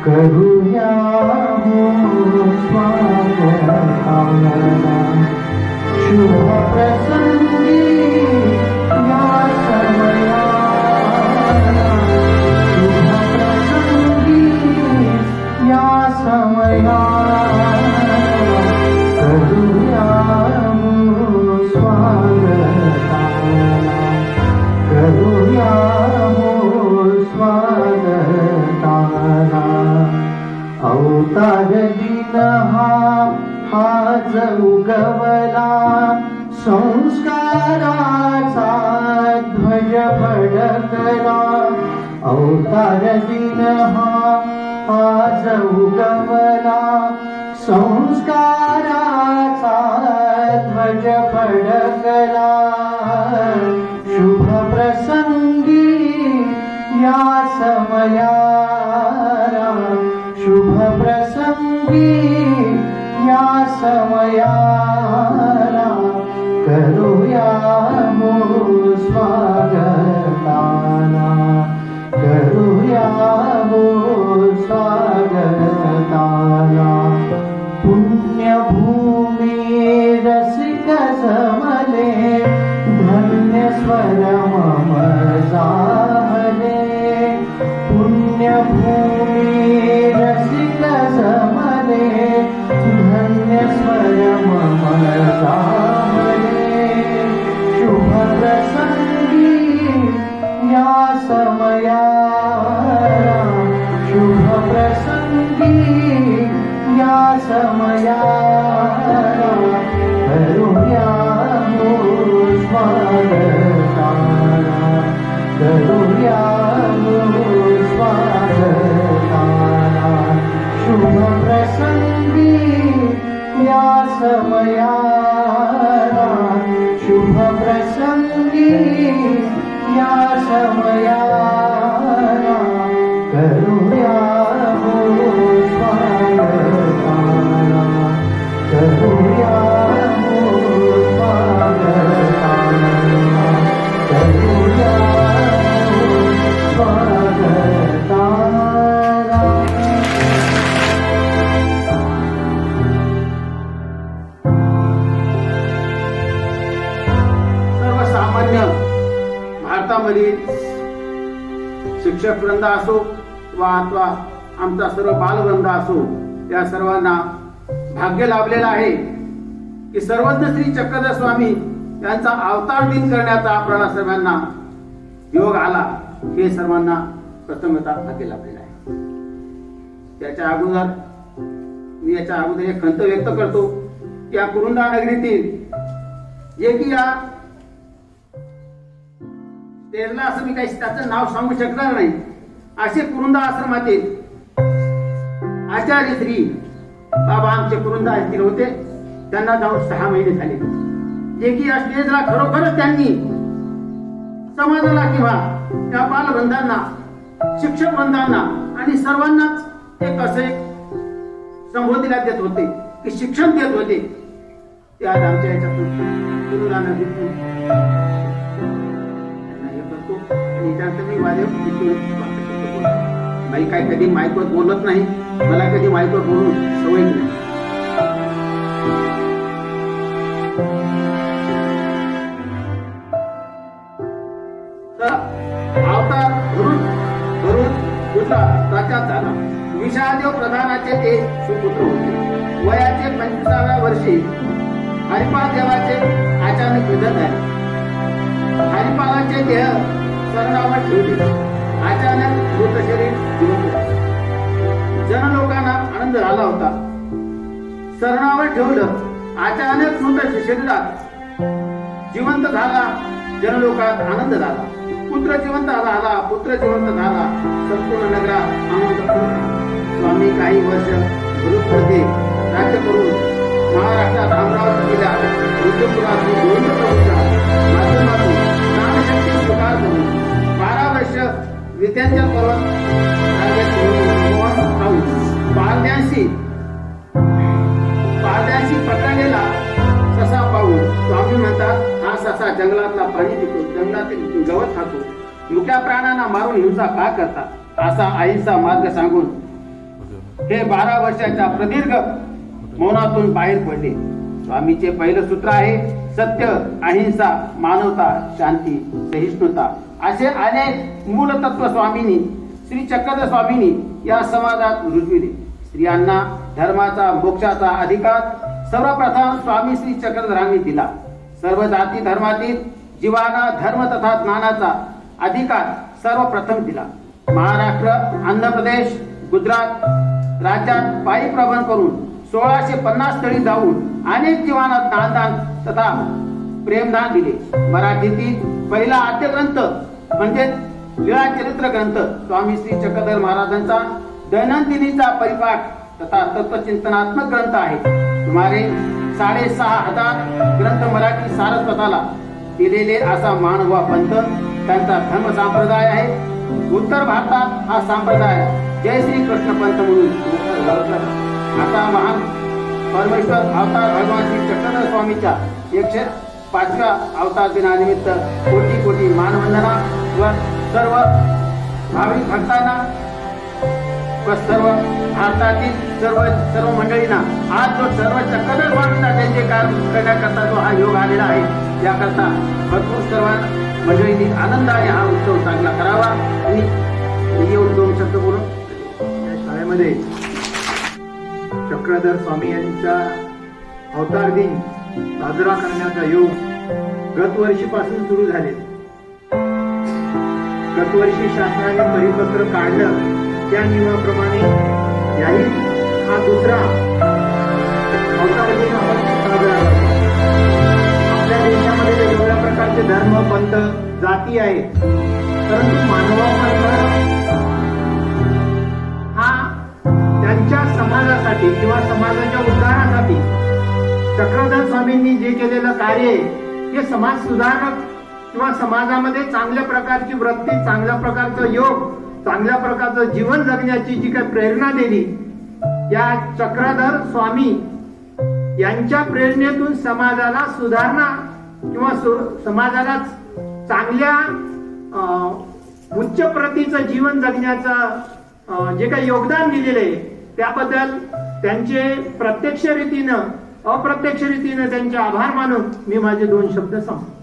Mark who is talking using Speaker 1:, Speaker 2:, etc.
Speaker 1: करूया स्वागताला शुभ प्रसंगी या समया शुभ प्रसंगी या समया करूया स्वागताला करूया स्वागताला अवतार दिन आज उगवला संस्काराचा ध्वज फडकला अवतार दिन आज उगवला संस्काराचा ध्वज फडकला शुभ प्रसंगी या समयाला शुभ प्रसंगी या समयाला करूया स्वागताला करूया स्वागताला पुण्यभूमी रसिक जमले धन्य स्वर मम जाहले पुण्यभूमी रसिक जमले धन्य स्वर मम जाहले शुभ प्रसंगी या समयाला शुभ प्रसंगी या समयाला करूया स्वागताला करूया स्वागताला शुभ प्रसंगी या समयाला शुभ प्रसंगी या समयाला करूया स्वागताला करूया
Speaker 2: सर्वसामान्य भारतामधील शिक्षक वृंद असो वा अथवा आमचा सर्व बालवृंद असो या सर्वांना भाग्य लाभलेलं आहे की सर्वज्ञ श्री चक्रधर स्वामी यांचा अवतार दिन करण्याचा आपल्याला सर्वांना योग आला हे सर्वांना प्रथमतः भाग्य लाभलेलं आहे। त्याच्या अगोदर मी याच्या अगोदर एक खंत व्यक्त करतो की या कुरुंदा नगरीतील जे की या स्टेजला असं मी काही त्याचं नाव सांगू शकणार नाही असे कुरुंदा आश्रमातील आचार्य श्री बाबा आमचे कुरुंदा येथील होते त्यांना जाऊन 6 महिने झाले जे की या स्टेजला खरोखरच त्यांनी समाजाला किंवा त्या बालवृंदांना शिक्षक वृंदांना आणि सर्वांनाच एक असे संबोधीला देत होते की शिक्षण देत होते ते आज आमच्या याच्यातून गुरुदाना दिसून आणि त्यानंतर मी माझे मी काही कधी माईकवर बोलत नाही मला कधी माईकवर बोलून सवय नाही अवतार भरून गुजरात झाला विशादेव प्रधानाचे ते सुपुत्र होते वयाचे 25व्या वर्षी हरिपाल देवाचे अचानक निधन झाले हरिपालाचे देह सरणावर ठेवले अचानक मृत शरीर जिवंत झाले जनलोकांना आनंद झाला होता सरणावर ठेवलं अचानक मृत शरीरात जिवंत झाला जनलोकात आनंद झाला पुत्र जिवंत झाला पुत्र जिवंत झाला संपूर्ण नगरात आनंद स्वामी काही वर्ष गुरुमध्ये राज्य करून महाराष्ट्रात अमरावती जिल्हा रुद्रपुरातून गोविंद प्रभूच्या माध्यमातून ज्ञानशक्ती स्वीकार करून 12 वर्ष विद्यांचल पर्वत पारद्यांशी पकडलेला ससा पाहून स्वामी म्हणतात हा ससा जंगलातला पाणी पितो जंगलातील गवत खातो मुक्या प्राण्यांना मारून हिंसा का करतात असा अहिंसा मार्ग सांगून हे 12 वर्षाच्या प्रदीर्घ मौनातून बाहेर पडले. स्वामीचे पहिलं सूत्र आहे सत्य, अहिंसा, मानवता, शांती, सहिष्णुता. असे अनेक मूलतत्व स्वामींनी, श्री चक्रधर स्वामींनी या समाजात रुजविले. स्त्रियांना धर्माचा, मोक्षाचा अधिकार सर्वप्रथम स्वामी श्री चक्रधरांनी दिला. सर्व जाती धर्मातील जीवांना धर्म तथा ज्ञानाचा अधिकार सर्वप्रथम दिला. महाराष्ट्र, आंध्र प्रदेश, गुजरात राज्यात पायी प्रबंध करून 1650 स्थळी जाऊन अनेक जीवांना दानदान तथा प्रेमदान दिले. मराठीतील पहिला आद्य ग्रंथ म्हणजे लीळा चरित्र ग्रंथ स्वामी श्री चक्रधर महाराजांचा दैनंदिनीचा परिपाठ तथा तत्वचिंतनात्मक ग्रंथ आहे. सुमारे 6500 ग्रंथ मराठी सारस्वताला दिलेले असा मानवा पंथ त्यांचा धर्म संप्रदाय आहे. उत्तर भारतात हा संप्रदाय जय श्री कृष्ण पंथ म्हणून ओळखला जातो. आता महान परमेश्वर अवतार भगवान श्री चक्रधर स्वामीच्या 105व्या अवतार दिनानिमित्त कोटी कोटी मानवंदना व सर्व भाविक भक्तांना व सर्व भारतातील सर्व मंडळींना आज जो सर्व चक्रधर स्वामींचा त्यांचे कार्य करण्याकरता जो हा योग आलेला आहे याकरता भरपूर सर्व मंडळींनी आनंदाने हा उत्सव चांगला करावा. आणि येऊन 2 शब्द बोलून
Speaker 3: या शाळेमध्ये चक्रधर स्वामी यांचा अवतार दिन साजरा करण्याचा योग गतवर्षीपासून सुरू झाले. गतवर्षी शासनाने परिपत्र काढलं त्या नियमाप्रमाणे याही हा दुसरा अवतार दिन आपण साजरा करतो. आपल्या देशामध्ये वेगवेगळ्या प्रकारचे धर्म, पंथ, जाती आहेत, परंतु मानवामध्ये हा त्यांच्या समाजासाठी किंवा समाजाच्या उद्धारासाठी चक्रधर स्वामींनी जे केलेलं कार्य हे समाज सुधारक किंवा समाजामध्ये चांगल्या प्रकारची वृत्ती, चांगल्या प्रकारचं योग, चांगल्या प्रकारचं जीवन जगण्याची जी काही प्रेरणा दिली या चक्रधर स्वामी यांच्या प्रेरणेतून समाजाला सुधारणा किंवा समाजाला चांगल्या उच्च प्रतीचं जीवन जगण्याचं जे काही योगदान दिलेलं आहे त्याबद्दल त्यांचे प्रत्यक्ष रीतीनं अप्रत्यक्ष रीतीनं त्यांचे आभार मानून मी माझे 2 शब्द संपतो.